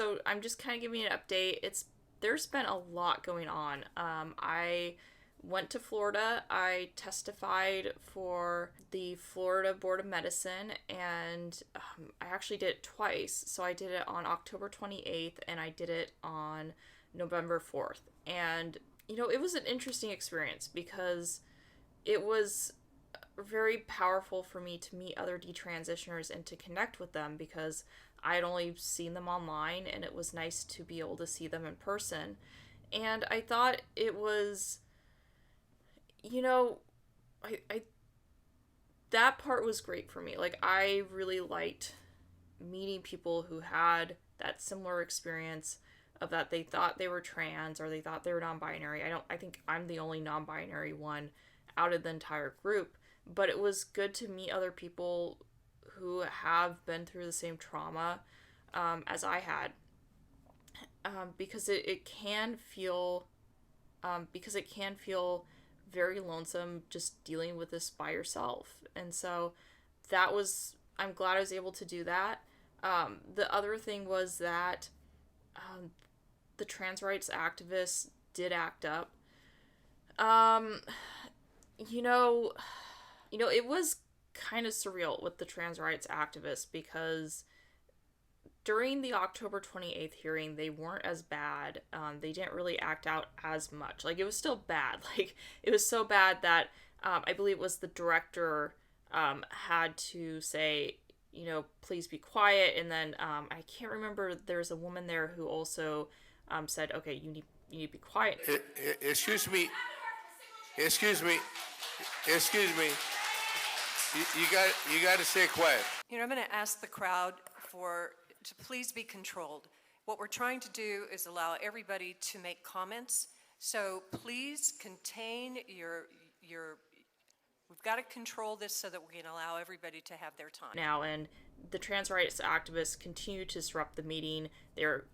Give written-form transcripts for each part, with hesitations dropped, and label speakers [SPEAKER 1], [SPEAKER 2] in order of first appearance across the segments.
[SPEAKER 1] so I'm just kind of giving you an update. There's been a lot going on. I went to Florida. I testified for the Florida Board of Medicine, and I actually did it twice. So I did it on October 28th, and I did it on November 4th. And, it was an interesting experience because it was very powerful for me to meet other detransitioners and to connect with them because I had only seen them online, and it was nice to be able to see them in person. And I thought it was, I that part was great for me. Like, I really liked meeting people who had that similar experience of that they thought they were trans or they thought they were non-binary. I think I'm the only non-binary one out of the entire group, but it was good to meet other people who have been through the same trauma as I had, because it can feel very lonesome just dealing with this by yourself. And so I'm glad I was able to do that. The other thing was that the trans rights activists did act up. It was kind of surreal with the trans rights activists because during the October 28th hearing, they weren't as bad. They didn't really act out as much. Like, it was still bad. Like, it was so bad that I believe it was the director had to say, please be quiet. And then I can't remember, there's a woman there who also said, okay, you need to be quiet.
[SPEAKER 2] Excuse me. Excuse me. Excuse me. You got to stay quiet.
[SPEAKER 3] I'm going to ask the crowd to please be controlled. What we're trying to do is allow everybody to make comments. So please contain your we've got to control this so that we can allow everybody to have their time.
[SPEAKER 1] Now, and the trans rights activists continue to disrupt the meeting. They're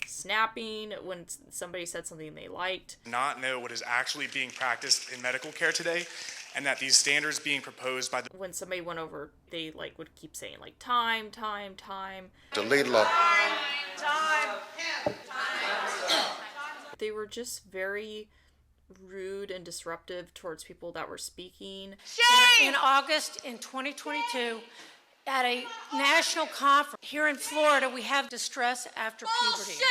[SPEAKER 1] snapping when somebody said something they liked.
[SPEAKER 4] Not know what is actually being practiced in medical care today, and that these standards being proposed by the...
[SPEAKER 1] When somebody went over, they would keep saying time.
[SPEAKER 2] Delete law.
[SPEAKER 3] Time.
[SPEAKER 1] They were just very rude and disruptive towards people that were speaking.
[SPEAKER 5] In August in 2022, at a national conference here in Florida, we have distress after puberty.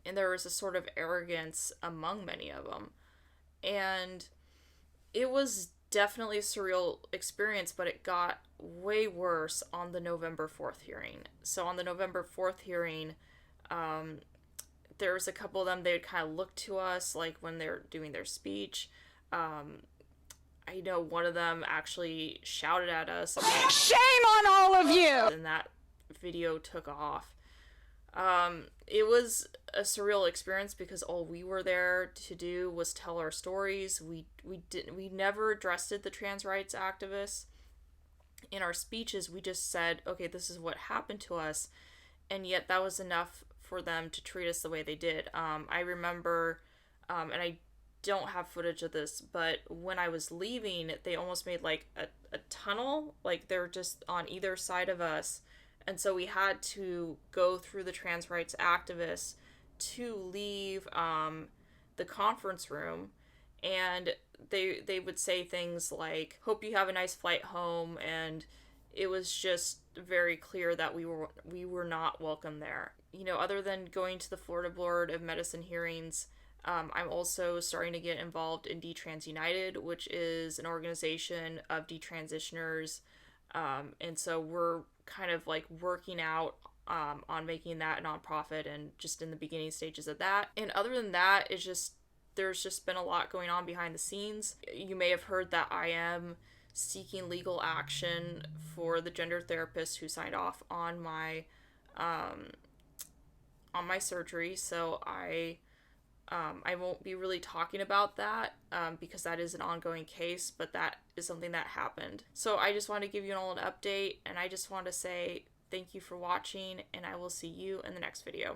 [SPEAKER 1] And there was a sort of arrogance among many of them. And it was definitely a surreal experience, but it got way worse on the November 4th hearing. So on the November 4th hearing, there was a couple of them, they would kind of look to us, like, when they're doing their speech. I know one of them actually shouted at us.
[SPEAKER 5] Shame on all of you!
[SPEAKER 1] And that video took off. It was a surreal experience because all we were there to do was tell our stories. We never addressed the trans rights activists in our speeches. We just said, okay, this is what happened to us, and yet that was enough for them to treat us the way they did. I remember, and I don't have footage of this, but when I was leaving, they almost made like a tunnel, like they were just on either side of us, and so we had to go through the trans rights activists to leave the conference room. And they would say things like, hope you have a nice flight home, and it was just very clear that we were not welcome there. Other than going to the Florida Board of Medicine hearings, I'm also starting to get involved in Detrans United, which is an organization of detransitioners, and so we're kind of like working out on making that a nonprofit and just in the beginning stages of that. And other than that, there's just been a lot going on behind the scenes. You may have heard that I am seeking legal action for the gender therapist who signed off on my surgery, so I won't be really talking about that because that is an ongoing case, but that is something that happened. So I just want to give you all an update, and I just want to say thank you for watching, and I will see you in the next video.